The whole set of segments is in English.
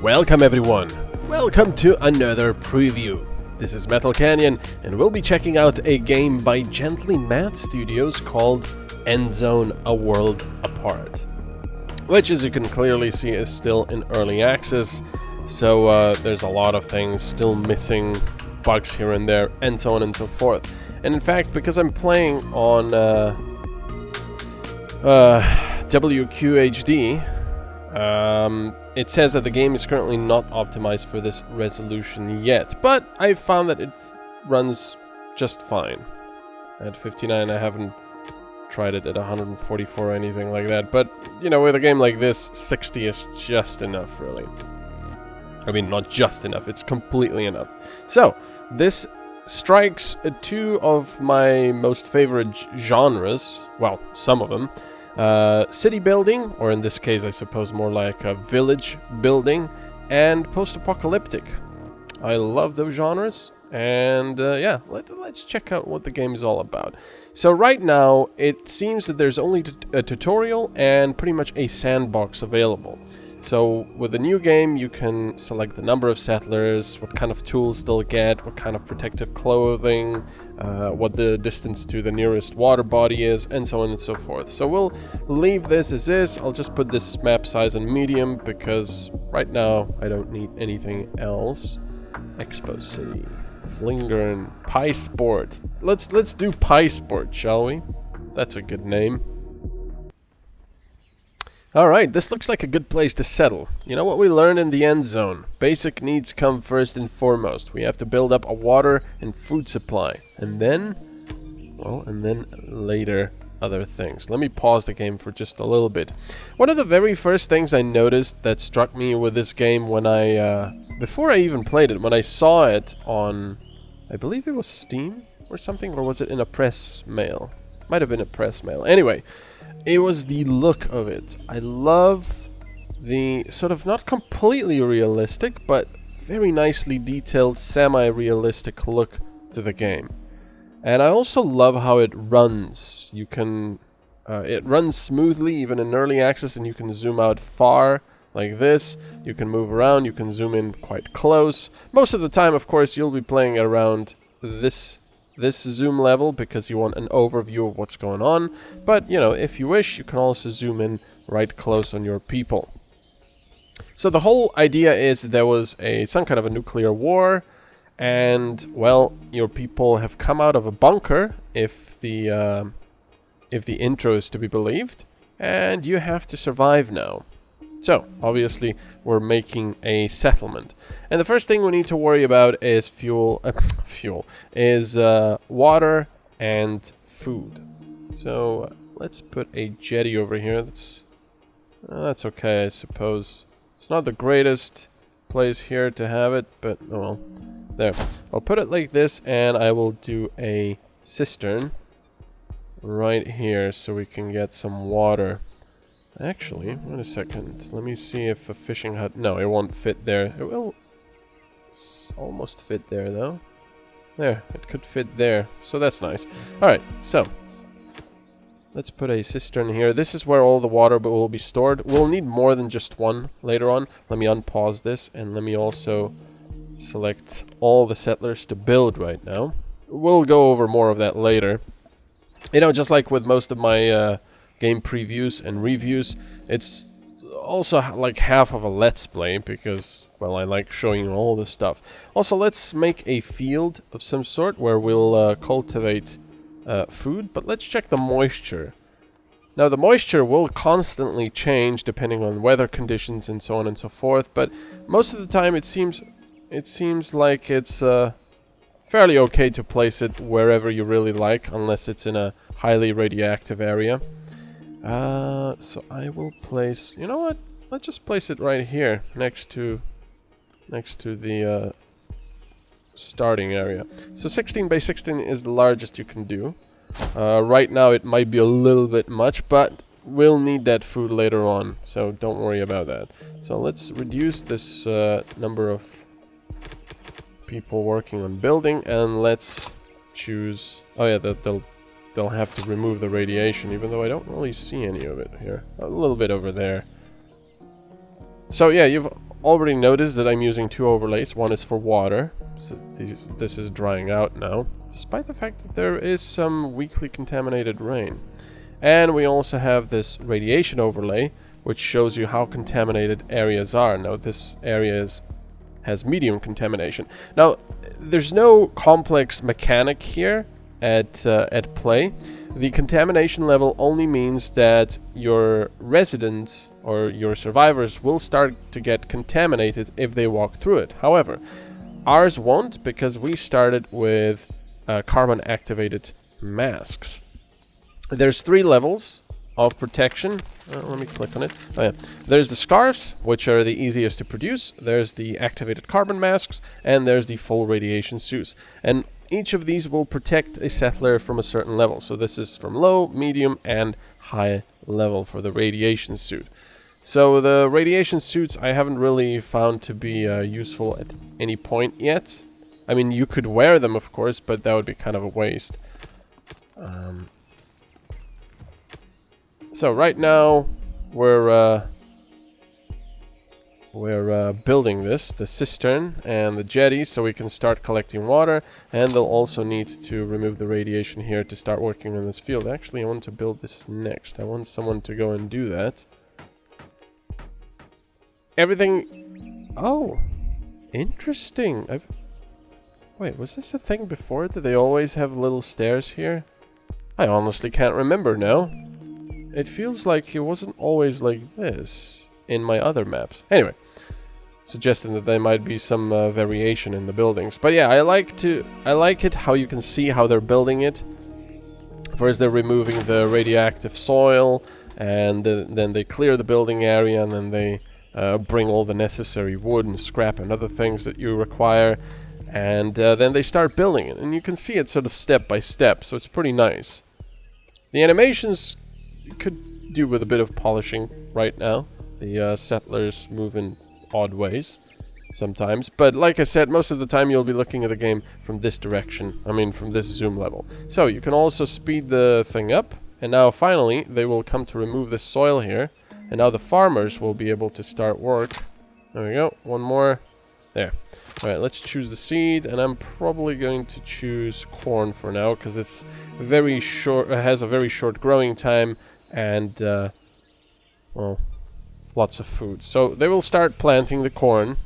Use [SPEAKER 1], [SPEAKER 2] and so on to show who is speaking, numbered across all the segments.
[SPEAKER 1] Welcome everyone! Welcome to another preview. This is MetalCanyon, and we'll be checking out a game by Gently Mad Studios called Endzone: A World Apart, which, as you can clearly see, is still in early access, so there's a lot of things still missing, bugs here and there, and so on and so forth. And in fact, because I'm playing on WQHD, it says that the game is currently not optimized for this resolution yet, but I found that it runs just fine. At 59, I haven't tried it at 144 or anything like that, but, you know, with a game like this, 60 is just enough, really. I mean, not just enough, it's completely enough. So, this strikes two of my most favorite genres, well, some of them. City building, or in this case I suppose more like a village building, and post-apocalyptic. I love those genres, and yeah, let's check out what the game is all about. So right now it seems that there's only a tutorial and pretty much a sandbox available. So with the new game you can select the number of settlers, what kind of tools they'll get, what kind of protective clothing, what the distance to the nearest water body is, and so on and so forth. So we'll leave this as is. I'll just put this map size on medium because right now I don't need anything else. Expo City, Flingern, Pie Sport. Let's do Pie Sport, shall we? That's a good name. Alright, this looks like a good place to settle. You know what we learned in the Endzone? Basic needs come first and foremost. We have to build up a water and food supply. And then, well, and then later other things. Let me pause the game for just a little bit. One of the very first things I noticed that struck me with this game when I, before I even played it, when I saw it on, I believe it was Steam or something, or was it in a press mail? Might have been a press mail. Anyway, it was the look of it. I love the sort of not completely realistic, but very nicely detailed, semi-realistic look to the game. And I also love how it runs. You can, it runs smoothly even in early access, and you can zoom out far like this. You can move around, you can zoom in quite close. Most of the time, of course, you'll be playing around this zoom level because you want an overview of what's going on, but you know, if you wish, you can also zoom in right close on your people. So the whole idea is there was some kind of a nuclear war, and well, your people have come out of a bunker, if the intro is to be believed, and you have to survive now. So, obviously, we're making a settlement. And the first thing we need to worry about is water and food. So, let's put a jetty over here. That's okay, I suppose. It's not the greatest place here to have it, but oh well. There. I'll put it like this, and I will do a cistern right here so we can get some water. Actually, wait a second. Let me see if a fishing hut... No, it won't fit there. It will almost fit there, though. There, it could fit there. So that's nice. Alright, so let's put a cistern here. This is where all the water will be stored. We'll need more than just one later on. Let me unpause this, and let me also select all the settlers to build right now. We'll go over more of that later. You know, just like with most of my... game previews and reviews, it's also like half of a let's play because, well, I like showing you all this stuff. Also, let's make a field of some sort where we'll cultivate food, but let's check the moisture. Now, the moisture will constantly change depending on weather conditions and so on and so forth, but most of the time it seems like it's fairly okay to place it wherever you really like, unless it's in a highly radioactive area. So I will place, you know what, let's just place it right here next to the starting area. So 16 by 16 is the largest you can do. Right now it might be a little bit much, but we'll need that food later on, so don't worry about that. So let's reduce this number of people working on building, and let's choose, oh yeah, they'll have to remove the radiation, even though I don't really see any of it here. A little bit over there. So yeah, you've already noticed that I'm using 2 overlays. One is for water. So this is drying out now, despite the fact that there is some weakly contaminated rain. And we also have this radiation overlay, which shows you how contaminated areas are. Now this area has medium contamination. Now there's no complex mechanic here at play. The contamination level only means that your residents or your survivors will start to get contaminated if they walk through it. However, ours won't, because we started with carbon activated masks. There's 3 levels of protection. Let me click on it. Oh, yeah. There's the scarves, which are the easiest to produce. There's the activated carbon masks, and there's the full radiation suits. And each of these will protect a settler from a certain level. So this is from low, medium, and high level for the radiation suit. So the radiation suits I haven't really found to be useful at any point yet. I mean, you could wear them, of course, but that would be kind of a waste. So right now we're building the cistern and the jetty, so we can start collecting water, and they'll also need to remove the radiation here to start working on this field. Actually, I want to build this next. I want someone to go and do that. Everything... Oh! Interesting! Wait, was this a thing before? Did they always have little stairs here? I honestly can't remember now. It feels like it wasn't always like this in my other maps. Anyway, suggesting that there might be some variation in the buildings. But yeah, I like it how you can see how they're building it. First they're removing the radioactive soil, and then they clear the building area, and then they bring all the necessary wood and scrap and other things that you require, and then they start building it. And you can see it sort of step by step, so it's pretty nice. The animations could do with a bit of polishing right now. The settlers move in odd ways sometimes, but like I said, most of the time you'll be looking at the game from this direction. I mean, from this zoom level. So you can also speed the thing up, and now finally they will come to remove the soil here, and now the farmers will be able to start work. There we go, one more. There. Alright, let's choose the seed, and I'm probably going to choose corn for now, because it's very short, it has a very short growing time, and well, lots of food. So they will start planting the corn,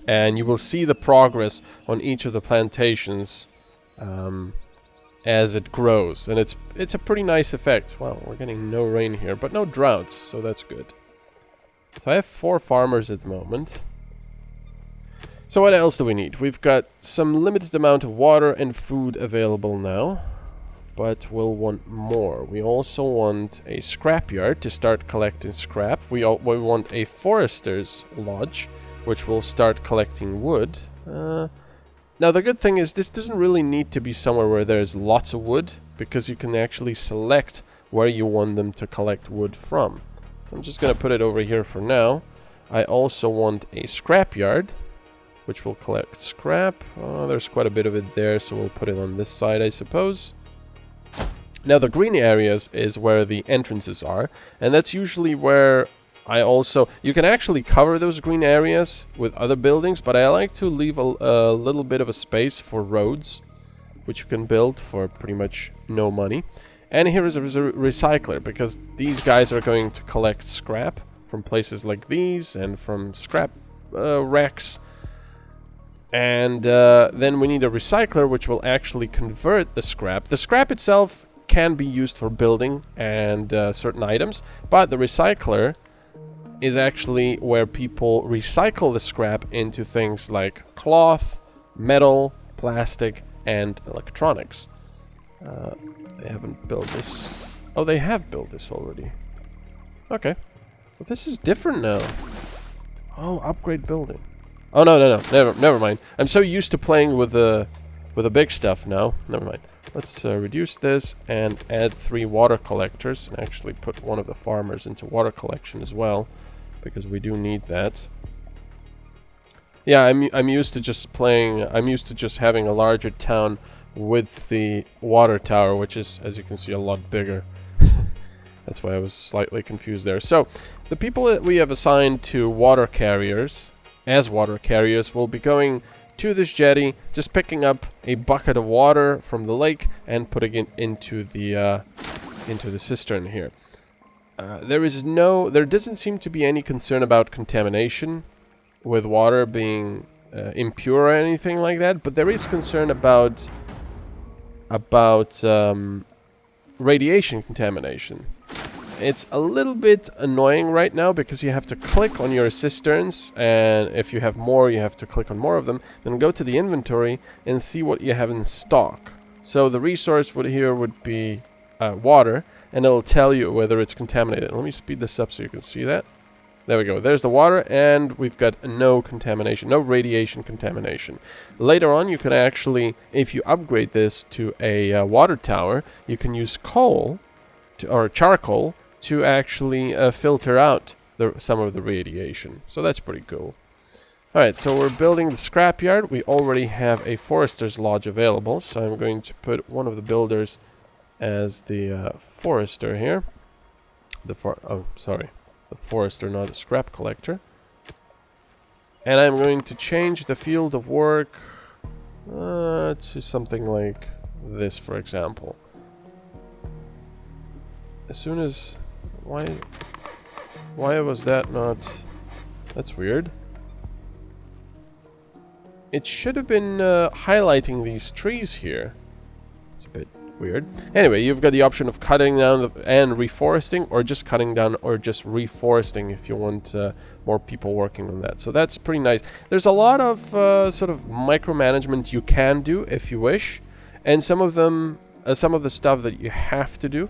[SPEAKER 1] and you will see the progress on each of the plantations as it grows, and it's a pretty nice effect. Well, we're getting no rain here, but no droughts, so that's good. So I have 4 farmers at the moment. So what else do we need? We've got some limited amount of water and food available now, but we'll want more. We also want a scrapyard to start collecting scrap. We want a forester's lodge, which will start collecting wood. Now the good thing is this doesn't really need to be somewhere where there's lots of wood, because you can actually select where you want them to collect wood from. So I'm just going to put it over here for now. I also want a scrapyard, which will collect scrap. There's quite a bit of it there, so we'll put it on this side, I suppose. Now the green areas is where the entrances are, and that's usually where I also... You can actually cover those green areas with other buildings, but I like to leave a little bit of a space for roads, which you can build for pretty much no money. And here is a recycler, because these guys are going to collect scrap from places like these and from scrap wrecks. And then we need a recycler, which will actually convert the scrap. The scrap itself can be used for building and certain items, but the recycler is actually where people recycle the scrap into things like cloth, metal, plastic, and electronics. They haven't built this. Oh, they have built this already. Okay. Well, this is different now. Oh, upgrade building. Oh, no. Never mind. I'm so used to playing with the big stuff now. Never mind. Let's reduce this and add 3 water collectors, and actually put one of the farmers into water collection as well, because we do need that. Yeah, I'm used to just playing. I'm used to just having a larger town with the water tower, which is, as you can see, a lot bigger. That's why I was slightly confused there. So, the people that we have assigned to water carriers, as water carriers, will be going to this jetty, just picking up a bucket of water from the lake and putting it into the cistern here. There doesn't seem to be any concern about contamination with water being impure or anything like that, but there is concern about radiation contamination. It's a little bit annoying right now because you have to click on your cisterns, and if you have more, you have to click on more of them. Then go to the inventory and see what you have in stock. So the resource here would be water, and it'll tell you whether it's contaminated. Let me speed this up so you can see that. There we go. There's the water, and we've got no contamination, no radiation contamination. Later on, you can actually, if you upgrade this to a water tower, you can use coal or charcoal to actually filter out some of the radiation. So that's pretty cool. Alright, so we're building the scrapyard. We already have a forester's lodge available, so I'm going to put one of the builders as the forester here. The forester, not a scrap collector. And I'm going to change the field of work to something like this, for example. As soon as... Why was that not... That's weird. It should have been highlighting these trees here. It's a bit weird. Anyway, you've got the option of cutting down and reforesting, or just cutting down or just reforesting if you want more people working on that. So that's pretty nice. There's a lot of sort of micromanagement you can do if you wish, and some of the stuff that you have to do.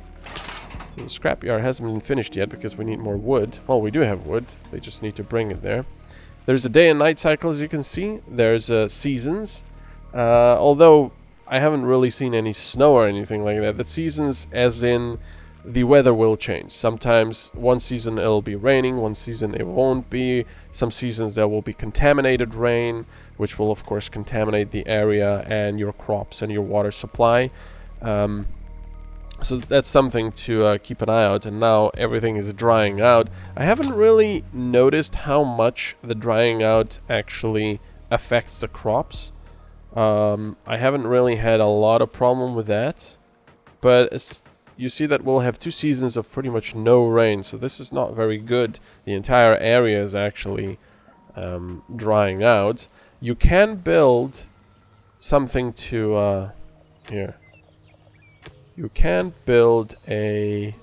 [SPEAKER 1] So the scrapyard hasn't been finished yet because we need more wood. Well, we do have wood. They just need to bring it there. There's a day and night cycle, as you can see. There's seasons. Although I haven't really seen any snow or anything like that. The seasons, as in the weather will change. Sometimes one season it'll be raining, one season it won't be. Some seasons there will be contaminated rain, which will of course contaminate the area and your crops and your water supply. So that's something to keep an eye out, and now everything is drying out. I haven't really noticed how much the drying out actually affects the crops. I haven't really had a lot of problem with that, but you see that we'll have 2 seasons of pretty much no rain, so this is not very good. The entire area is actually drying out. You can build something to... here. You can build a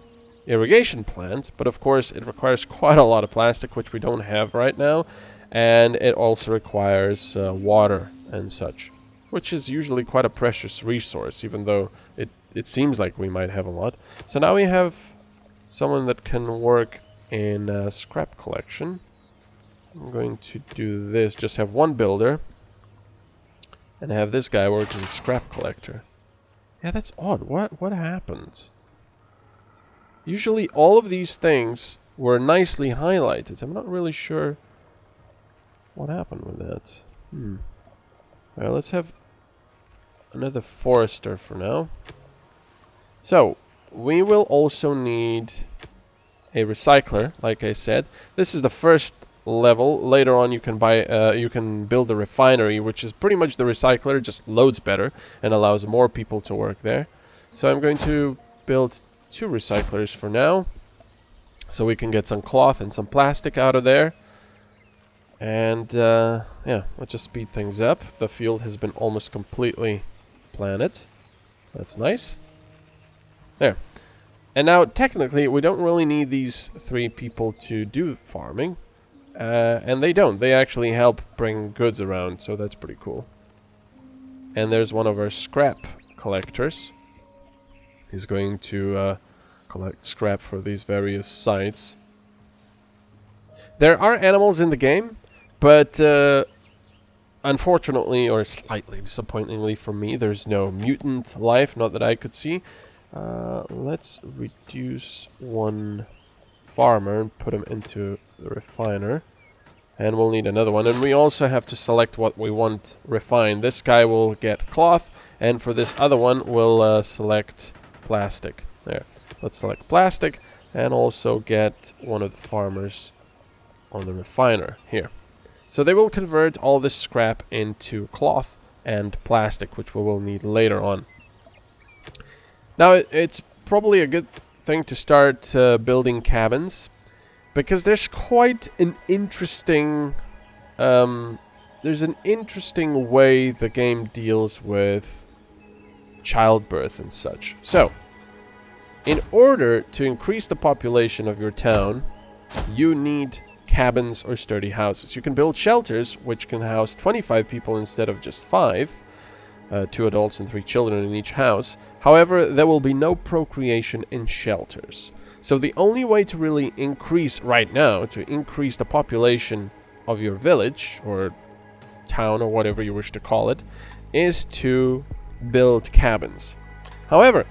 [SPEAKER 1] irrigation plant, but of course it requires quite a lot of plastic, which we don't have right now, and it also requires water and such, which is usually quite a precious resource, even though it seems like we might have a lot. So now we have someone that can work in scrap collection. I'm going to do this, just have one builder, and have this guy work as a scrap collector. Yeah, that's odd. What happened? Usually all of these things were nicely highlighted. I'm not really sure what happened with that. Alright, let's have another forester for now. So, we will also need a recycler, like I said. This is the first level. Later on you can buy you can build a refinery, which is pretty much the recycler, just loads better and allows more people to work there. So I'm going to build 2 recyclers for now, so we can get some cloth and some plastic out of there. And yeah, let's just speed things up. The field has been almost completely planted. That's nice. There. And now technically we don't really need these 3 people to do farming. And they don't. They actually help bring goods around, so that's pretty cool. And there's one of our scrap collectors. He's going to collect scrap for these various sites. There are animals in the game, but unfortunately, or slightly disappointingly for me, there's no mutant life, not that I could see. Let's reduce one farmer and put him into the refiner, and we'll need another one. And we also have to select what we want refined. This guy will get cloth, and for this other one we'll select plastic. There, let's select plastic. and also get one of the farmers on the refiner here. So they will convert all this scrap into cloth and plastic, which we will need later on. Now it's probably a good thing to start building cabins, because there's quite an interesting there's an interesting way the game deals with childbirth and such. So in order to increase the population of your town, you need cabins or sturdy houses. You can build shelters which can house 25 people instead of just 5, 2 adults and 3 children in each house. However, there will be no procreation in shelters. So the only way to really increase right now, to increase the population of your village or town or whatever you wish to call it, is to build cabins. However,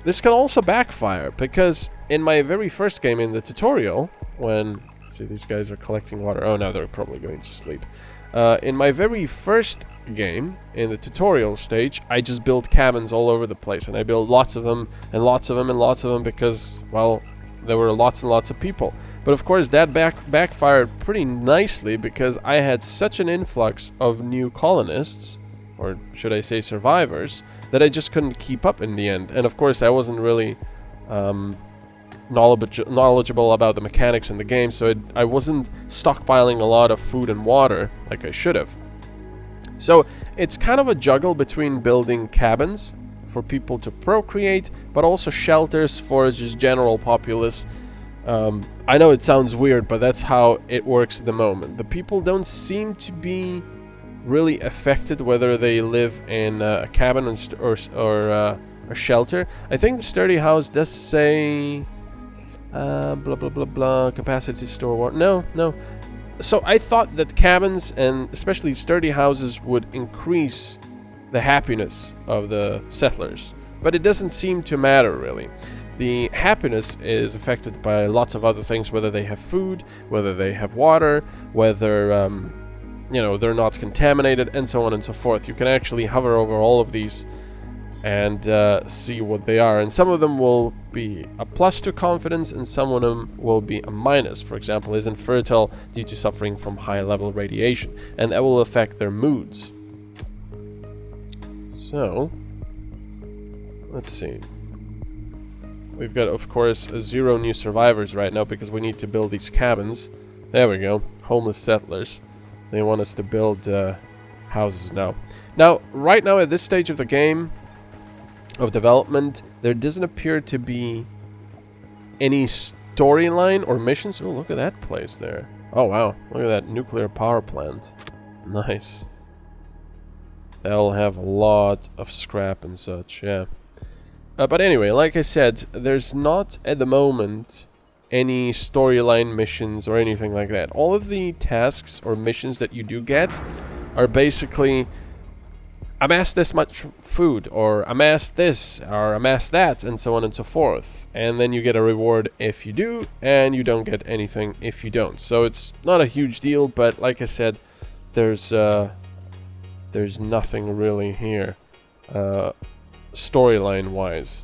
[SPEAKER 1] this can also backfire, because in my very first game in the tutorial, when... See, these guys are collecting water. Oh, now they're probably going to sleep. In my very first game, in the tutorial stage, I just built cabins all over the place. And I built lots of them, and lots of them, and lots of them, because, well, there were lots and lots of people. But of course, that backfired pretty nicely, because I had such an influx of new colonists, or should I say survivors, that I just couldn't keep up in the end. And of course, I wasn't really knowledgeable about the mechanics in the game, so I wasn't stockpiling a lot of food and water like I should have. So it's kind of a juggle between building cabins for people to procreate, but also shelters for just general populace. I know it sounds weird, but that's how it works at the moment. The people don't seem to be really affected whether they live in a cabin or a shelter. I think the sturdy house does say blah blah blah blah capacity to store water. No. So I thought that cabins, and especially sturdy houses, would increase the happiness of the settlers, but it doesn't seem to matter really. The happiness is affected by lots of other things, whether they have food, whether they have water, whether they're not contaminated, and so on and so forth. You can actually hover over all of these and see what they are, and some of them will be a plus to confidence, and some of them will be a minus. For example, isn't fertile due to suffering from high level radiation, and that will affect their moods. So let's see. We've got, of course, 0 new survivors right now, because we need to build these cabins. There we go. Homeless settlers. They want us to build houses now. Now, right now at this stage of the game, of development, there doesn't appear to be any storyline or missions. Oh, look at that place there. Oh, wow. Look at that nuclear power plant. Nice. They'll have a lot of scrap and such, yeah. But anyway, like I said, there's not at the moment any storyline missions or anything like that. All of the tasks or missions that you do get are basically amass this much food, or amass this, or amass that, and so on and so forth. And then you get a reward if you do, and you don't get anything if you don't. So it's not a huge deal, but like I said, there's nothing really here, storyline-wise.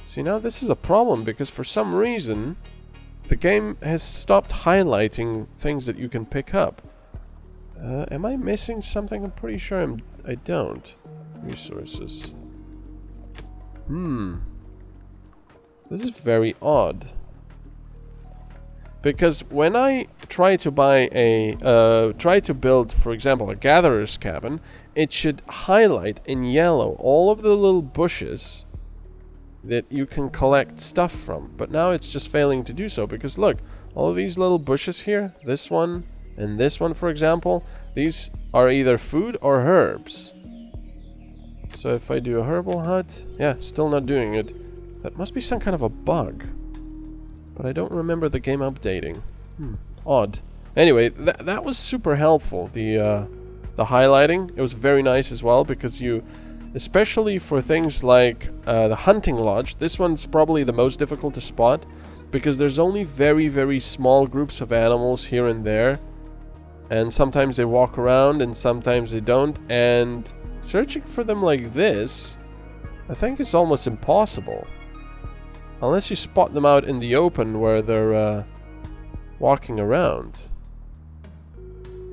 [SPEAKER 1] See, now this is a problem, because for some reason, the game has stopped highlighting things that you can pick up. Am I missing something? I'm pretty sure I don't. Resources. This is very odd. Because when I try to buy try to build, for example, a gatherer's cabin, it should highlight in yellow all of the little bushes that you can collect stuff from. But now it's just failing to do so, because look, all of these little bushes here, this one, and this one, for example, these are either food or herbs. So if I do a herbal hut, yeah, still not doing it. That must be some kind of a bug. But I don't remember the game updating. Odd. Anyway, that was super helpful. The highlighting, it was very nice as well, because you, especially for things like the hunting lodge, this one's probably the most difficult to spot, because there's only very, very small groups of animals here and there. And sometimes they walk around and sometimes they don't. And searching for them like this, I think is almost impossible. Unless you spot them out in the open where they're walking around.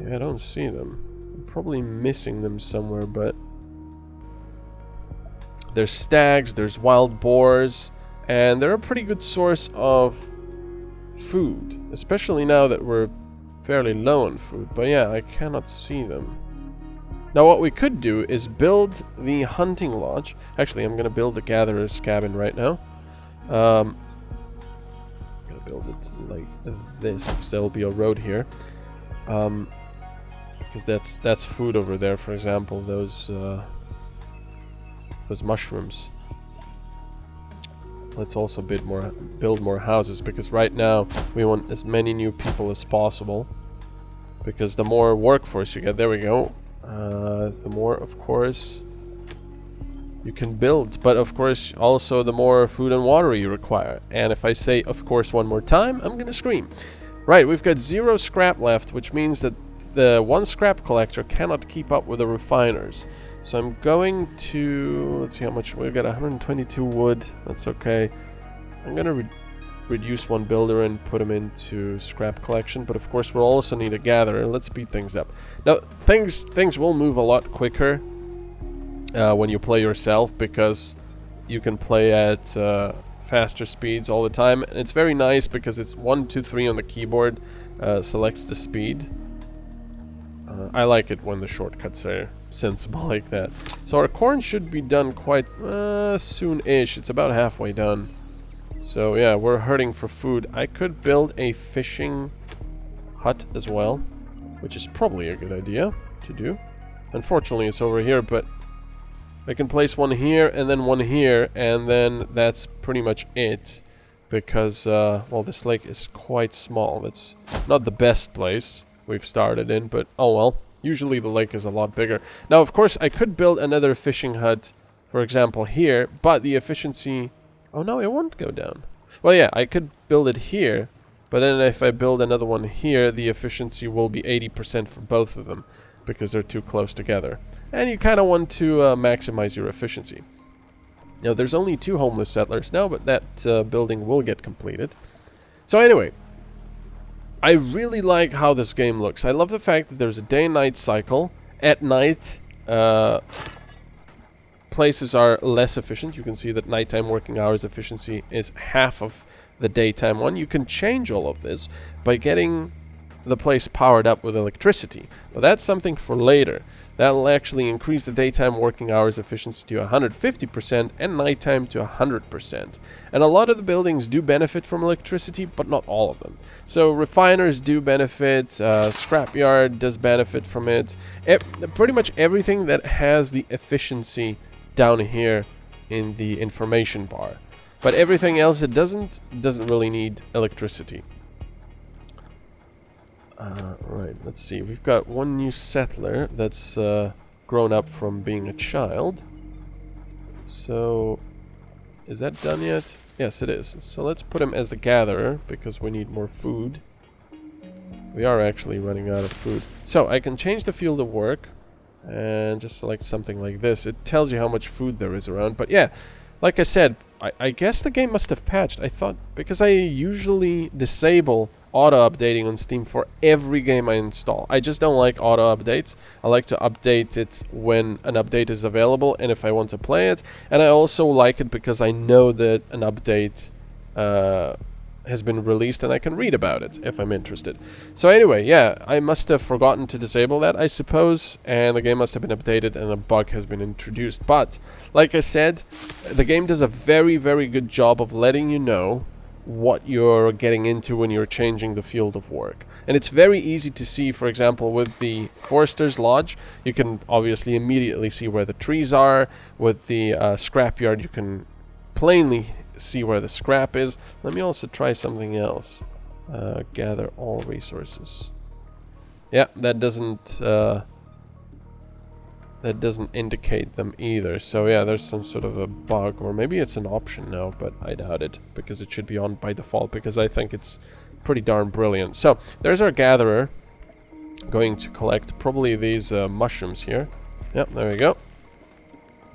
[SPEAKER 1] Yeah, I don't see them. I'm probably missing them somewhere, but... There's stags, there's wild boars, and they're a pretty good source of food. Especially now that we're fairly low on food. But yeah, I cannot see them. Now what we could do is build the hunting lodge. Actually, I'm going to build the gatherer's cabin right now. I'm going to build it like this, because there will be a road here. Because that's food over there, for example, those mushrooms. Let's also build more houses, because right now we want as many new people as possible. Because the more workforce you get, there we go. The more, of course, you can build. But of course, also the more food and water you require. And if I say, of course, one more time, I'm gonna scream. Right, we've got 0 scrap left, which means that the one scrap collector cannot keep up with the refiners. So I'm going to... Let's see how much... We've got 122 wood. That's okay. I'm gonna reduce one builder and put him into scrap collection, but of course we'll also need a gatherer. Let's speed things up. Now things will move a lot quicker when you play yourself, because you can play at faster speeds all the time, and it's very nice because it's 1, 2, 3 on the keyboard selects the speed. I like it when the shortcuts are sensible like that. So our corn should be done quite soon-ish. It's about halfway done. So yeah, we're hurting for food. I could build a fishing hut as well, which is probably a good idea to do. Unfortunately, it's over here, but I can place one here and then one here, and then that's pretty much it. Because, well, this lake is quite small. That's not the best place we've started in, but oh well. Usually the lake is a lot bigger. Now, of course, I could build another fishing hut, for example, here, but the efficiency... Oh no, it won't go down. Well, yeah, I could build it here, but then if I build another one here, the efficiency will be 80% for both of them, because they're too close together. And you kind of want to maximize your efficiency. Now, there's only 2 homeless settlers now, but that building will get completed. So anyway, I really like how this game looks. I love the fact that there's a day and night cycle. At night, places are less efficient. You can see that nighttime working hours efficiency is half of the daytime one. You can change all of this by getting the place powered up with electricity. But that's something for later. That will actually increase the daytime working hours efficiency to 150% and nighttime to 100%. And a lot of the buildings do benefit from electricity, but not all of them. So refiners do benefit, scrapyard does benefit from it. Pretty much everything that has the efficiency down here in the information bar. But everything else that doesn't really need electricity. Right, let's see. We've got one new settler that's grown up from being a child. So, is that done yet? Yes, it is. So let's put him as the gatherer, because we need more food. We are actually running out of food. So, I can change the field of work and just select something like this. It tells you how much food there is around. But yeah, like I said, I guess the game must have patched. I thought, because I usually disable auto-updating on Steam for every game I install. I just don't like auto-updates. I like to update it when an update is available and if I want to play it. And I also like it because I know that an update has been released and I can read about it if I'm interested. So anyway, yeah, I must have forgotten to disable that, I suppose, and the game must have been updated and a bug has been introduced. But, like I said, the game does a very, very good job of letting you know what you're getting into when you're changing the field of work. And it's very easy to see, for example, with the Forester's Lodge, you can obviously immediately see where the trees are. With the scrapyard, you can plainly see where the scrap is. Let me also try something else. Gather all resources. Yeah, that doesn't indicate them either. So yeah, there's some sort of a bug, or maybe it's an option now, but I doubt it, because it should be on by default, because I think it's pretty darn brilliant. So there's our gatherer going to collect probably these mushrooms here. Yep, there we go.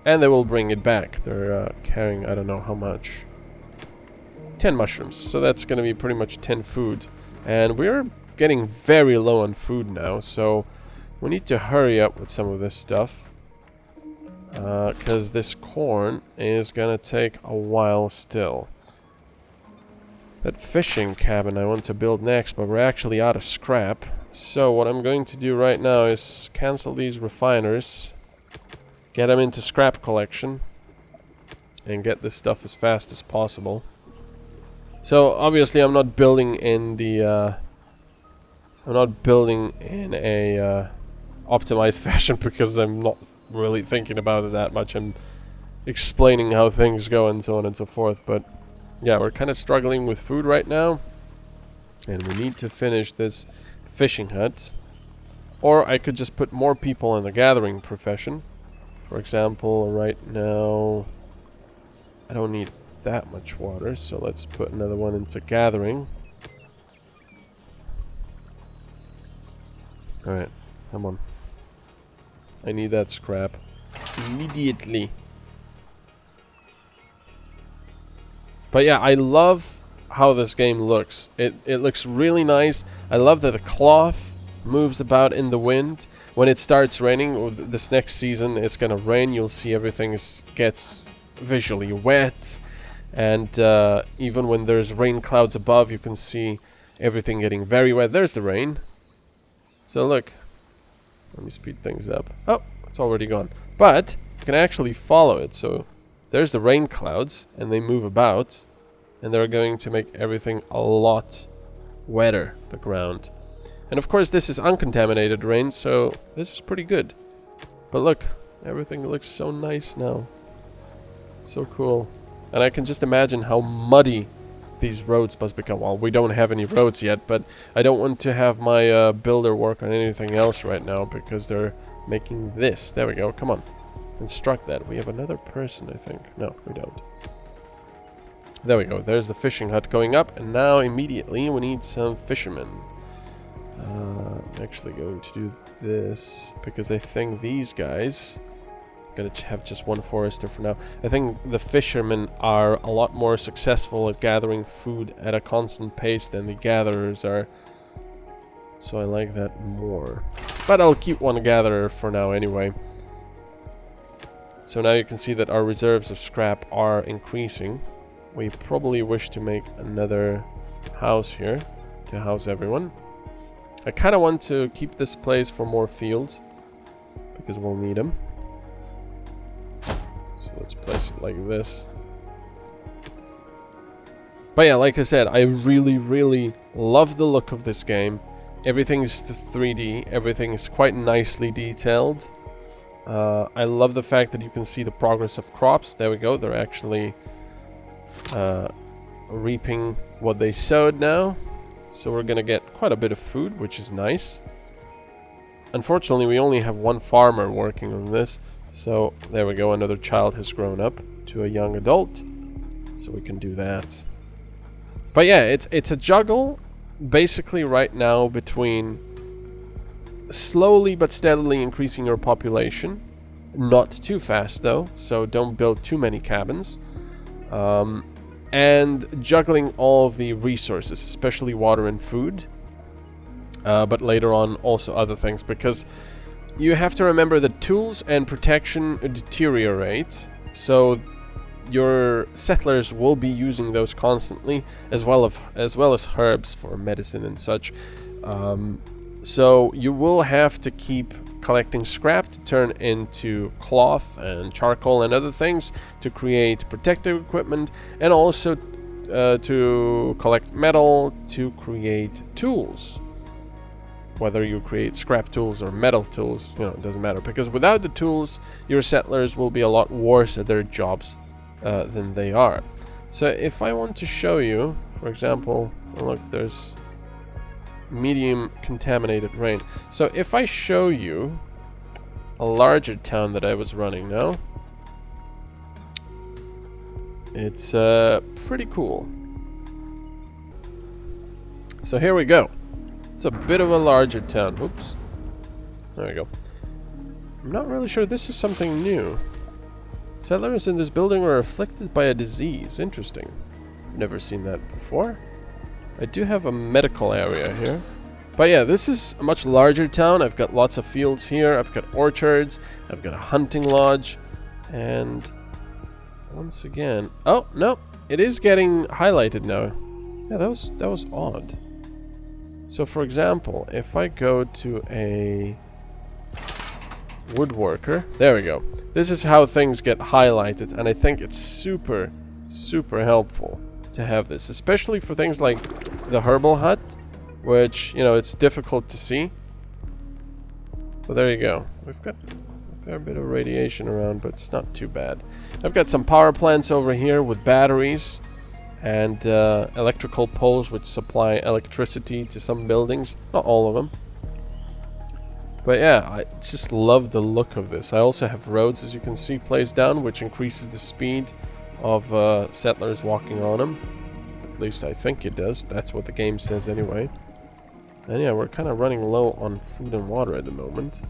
[SPEAKER 1] And they will bring it back. They're carrying, I don't know how much. 10 mushrooms. So that's going to be pretty much 10 food. And we're getting very low on food now, so we need to hurry up with some of this stuff. Because this corn is going to take a while still. That fishing cabin I want to build next, but we're actually out of scrap. So what I'm going to do right now is cancel these refiners, get them into scrap collection, and get this stuff as fast as possible. So obviously I'm not building in the optimized fashion because I'm not really thinking about it that much. I'm explaining how things go and so on and so forth. But yeah, we're kind of struggling with food right now, and we need to finish this fishing hut. Or I could just put more people in the gathering profession. For example, right now I don't need that much water, so let's put another one into gathering. Alright, come on. I need that scrap immediately. But yeah, I love how this game looks. It looks really nice. I love that the cloth moves about in the wind. When it starts raining, this next season it's gonna rain, you'll see everything gets visually wet. And even when there's rain clouds above, you can see everything getting very wet. There's the rain. So look. Let me speed things up. Oh, it's already gone. But you can actually follow it. So there's the rain clouds, and they move about. And they're going to make everything a lot wetter, the ground. And of course this is uncontaminated rain, so this is pretty good. But look, everything looks so nice now. So cool. And I can just imagine how muddy these roads must become. Well, we don't have any roads yet, but I don't want to have my builder work on anything else right now because they're making this. There we go. Come on. Construct that. We have another person, I think. No, we don't. There we go. There's the fishing hut going up, and now immediately we need some fishermen. I'm actually going to do this because I think these guys... Gonna have just one forester for now. I think the fishermen are a lot more successful at gathering food at a constant pace than the gatherers are. So I like that more. But I'll keep one gatherer for now anyway. So now you can see that our reserves of scrap are increasing. We probably wish to make another house here to house everyone. I kind of want to keep this place for more fields because we'll need them. Let's place it like this. But yeah, like I said, I really love the look of this game. Everything is 3D. Everything is quite nicely detailed. I love the fact that you can see the progress of crops. There we go. They're actually reaping what they sowed now. So we're going to get quite a bit of food, which is nice. Unfortunately, we only have one farmer working on this. So there we go, another child has grown up to a young adult, so we can do that. But yeah, it's a juggle basically right now between slowly but steadily increasing your population, not too fast though, so don't build too many cabins, and juggling all of the resources, especially water and food, but later on also other things, because you have to remember that tools and protection deteriorate, so your settlers will be using those constantly, as well as herbs for medicine and such. So you will have to keep collecting scrap to turn into cloth and charcoal and other things to create protective equipment, and also to collect metal to create tools. Whether you create scrap tools or metal tools, you know, it doesn't matter. Because without the tools, your settlers will be a lot worse at their jobs than they are. So if I want to show you, for example, look, there's medium contaminated rain. So if I show you a larger town that I was running now, it's pretty cool. So here we go. It's a bit of a larger town. Oops. There we go. I'm not really sure this is something new. Settlers in this building were afflicted by a disease. Interesting. never seen that before. I do have a medical area here. But yeah, this is a much larger town. I've got lots of fields here. I've got orchards. I've got a hunting lodge. And once again... Oh, no. It is getting highlighted now. Yeah, that was odd. So for example, if I go to a woodworker... There we go. This is how things get highlighted. And I think it's super, super helpful to have this. Especially for things like the herbal hut. Which, you know, it's difficult to see. But there you go. We've got a fair bit of radiation around, but it's not too bad. I've got some power plants over here with batteries and electrical poles which supply electricity to some buildings. Not all of them. But yeah, I just love the look of this. I also have roads, as you can see, placed down, which increases the speed of settlers walking on them. At least I think it does. That's what the game says anyway. And yeah, we're kind of running low on food and water at the moment.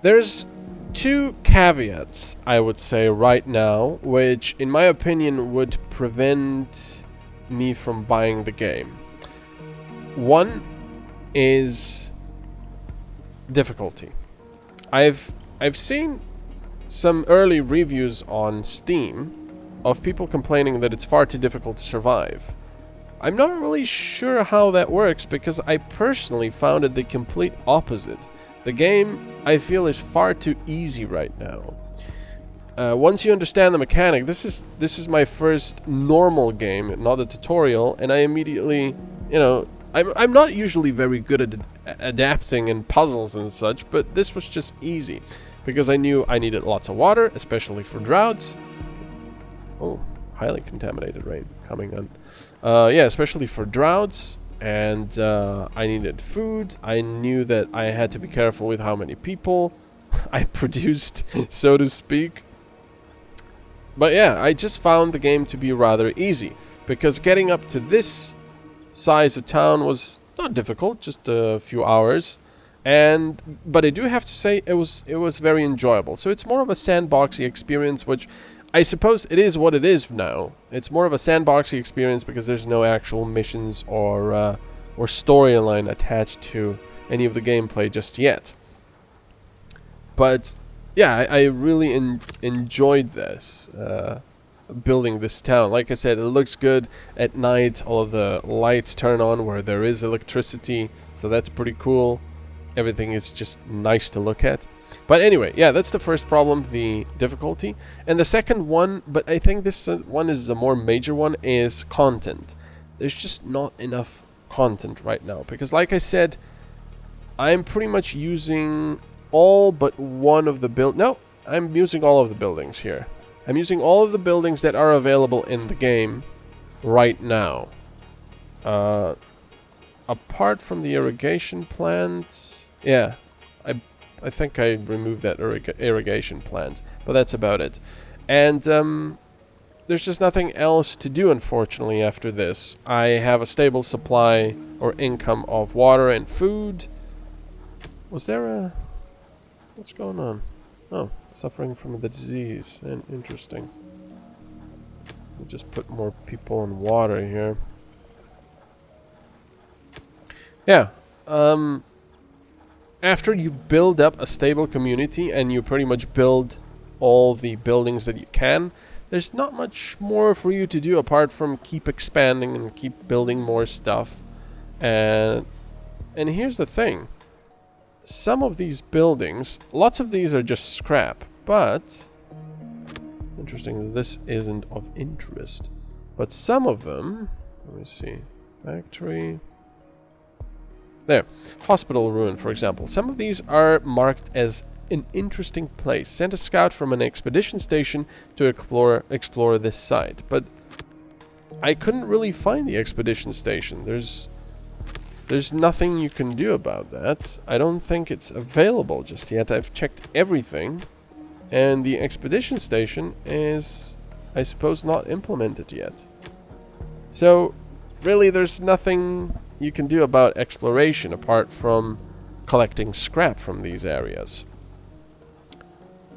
[SPEAKER 1] There's two caveats, I would say, right now, which, in my opinion, would prevent me from buying the game. One is difficulty. I've seen some early reviews on Steam of people complaining that it's far too difficult to survive. I'm not really sure how that works because I personally found it the complete opposite. The game, I feel, is far too easy right now. Once you understand the mechanic, this is my first normal game, not a tutorial, and I immediately, you know, I'm not usually very good at adapting in puzzles and such, but this was just easy because I knew I needed lots of water, especially for droughts. Oh, highly contaminated rain coming on. Yeah, especially for droughts, and I needed food. I knew that I had to be careful with how many people I produced, so to speak. But yeah, I just found the game to be rather easy, because getting up to this size of town was not difficult, just a few hours. But I do have to say it was very enjoyable. So it's more of a sandboxy experience, which I suppose it is what it is now. It's more of a sandboxy experience because there's no actual missions or storyline attached to any of the gameplay just yet. But yeah, I really enjoyed this, building this town. Like I said, it looks good at night. All of the lights turn on where there is electricity, so that's pretty cool. Everything is just nice to look at. But anyway, yeah, that's the first problem, the difficulty. And the second one, but I think this one is a more major one, is content. There's just not enough content right now. Because like I said, I'm pretty much using all but one of the No, I'm using all of the buildings here. I'm using all of the buildings that are available in the game right now. Apart from the irrigation plant, yeah, I think I removed that irrigation plant, but that's about it. And there's just nothing else to do, unfortunately, after this. I have a stable supply or income of water and food. Was there a... What's going on? Oh, suffering from the disease. And interesting. We'll just put more people in water here. Yeah. After you build up a stable community and you pretty much build all the buildings that you can, there's not much more for you to do apart from keep expanding and keep building more stuff. And here's the thing. Some of these buildings, lots of these are just scrap, but interesting, this isn't of interest. But some of them, let me see, factory, there, hospital ruin, for example. Some of these are marked as an interesting place. Send a scout from an expedition station to explore this site. But I couldn't really find the expedition station. There's nothing you can do about that. I don't think it's available just yet. I've checked everything, and the expedition station is, I suppose, not implemented yet. So, really, there's nothing you can do about exploration apart from collecting scrap from these areas.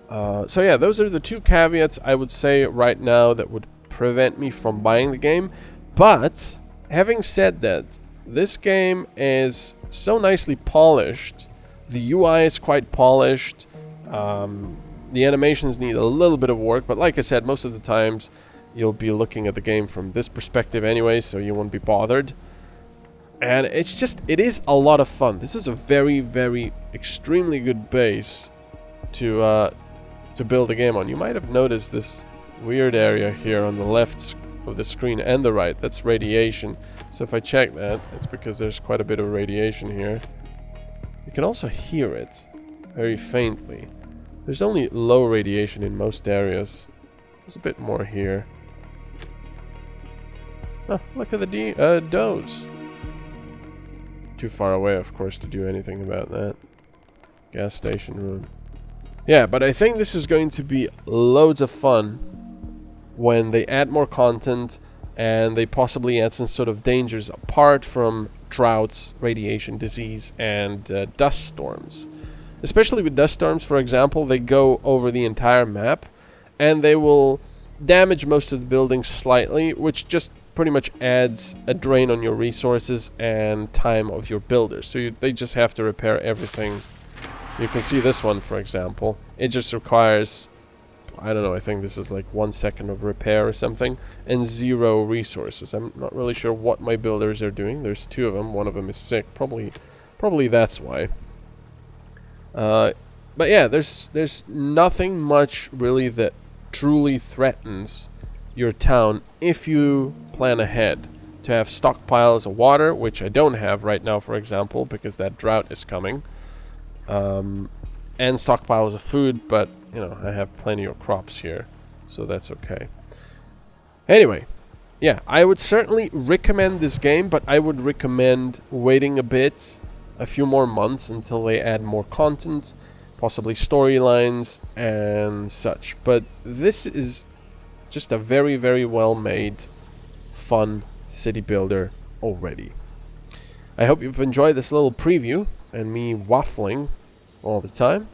[SPEAKER 1] So yeah, those are the two caveats I would say right now that would prevent me from buying the game. But having said that, this game is so nicely polished. The UI is quite polished. The animations need a little bit of work, but like I said, most of the times you'll be looking at the game from this perspective anyway, so you won't be bothered. And it is a lot of fun. This is a very, very, extremely good base to build a game on. You might have noticed this weird area here on the left of the screen and the right. That's radiation. So if I check that, it's because there's quite a bit of radiation here. You can also hear it very faintly. There's only low radiation in most areas. There's a bit more here. Oh, look at the does. Too far away, of course, to do anything about that. Gas station room. Yeah, but I think this is going to be loads of fun when they add more content and they possibly add some sort of dangers apart from droughts, radiation, disease, and dust storms. Especially with dust storms, for example, they go over the entire map and they will damage most of the buildings slightly, which just pretty much adds a drain on your resources and time of your builders. So they just have to repair everything. You can see this one, for example. It just requires, I don't know, I think this is like 1 second of repair or something, and 0 resources. I'm not really sure what my builders are doing. There's 2 of them. One of them is sick. Probably that's why. But yeah, there's nothing much really that truly threatens your town if you plan ahead to have stockpiles of water, which I don't have right now, for example, because that drought is coming, and stockpiles of food, but you know, I have plenty of crops here, so that's okay. Anyway, yeah, I would certainly recommend this game, but I would recommend waiting a few more months until they add more content, possibly storylines and such. But this is just a very, very well made, fun city builder already. I hope you've enjoyed this little preview and me waffling all the time,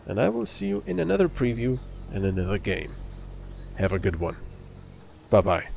[SPEAKER 1] and I will see you in another preview and another game. Have a good one. Bye bye.